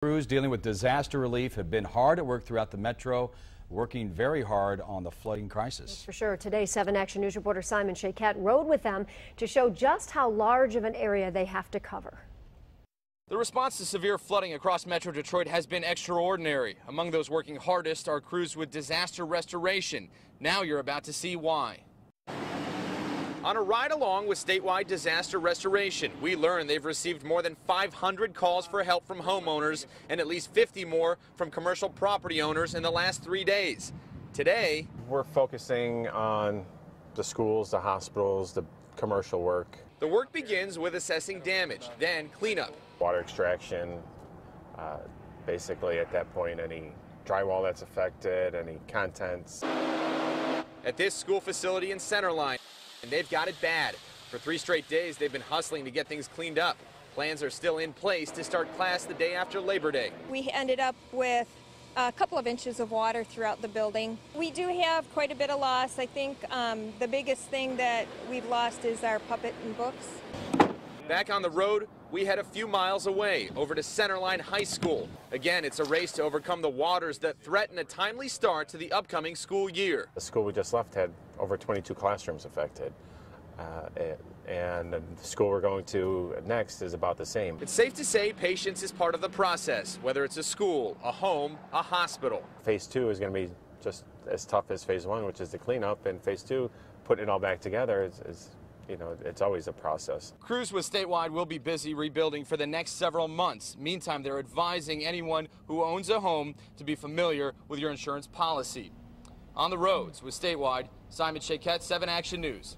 Crews dealing with disaster relief have been hard at work throughout the metro, working very hard on the flooding crisis. That's for sure. Today, 7 Action News reporter Simon Shaykat rode with them to show just how large of an area they have to cover. The response to severe flooding across Metro Detroit has been extraordinary. Among those working hardest are crews with disaster restoration. Now you're about to see why. On a ride along with statewide disaster restoration, we learned they've received more than 500 calls for help from homeowners and at least 50 more from commercial property owners in the last 3 days. Today, we're focusing on the schools, the hospitals, the commercial work. The work begins with assessing damage, then cleanup. Water extraction, basically at that point any drywall that's affected, any contents. At this school facility in Centerline, and they've got it bad. For 3 straight days, they've been hustling to get things cleaned up. Plans are still in place to start class the day after Labor Day. We ended up with a couple of inches of water throughout the building. We do have quite a bit of loss. I think the biggest thing that we've lost is our puppet and books. Back on the road, we head a few miles away, over to Centerline High School. Again, it's a race to overcome the waters that threaten a timely start to the upcoming school year. The school we just left had over 22 classrooms affected, and the school we're going to next is about the same. It's safe to say patience is part of the process, whether it's a school, a home, a hospital. Phase 2 is going to be just as tough as Phase 1, which is the cleanup, and Phase 2, putting it all back together is you know, it's always a process. Crews with statewide will be busy rebuilding for the next several months. Meantime, they're advising anyone who owns a home to be familiar with your insurance policy. On the roads with statewide, Simon Shaykat, 7 Action News.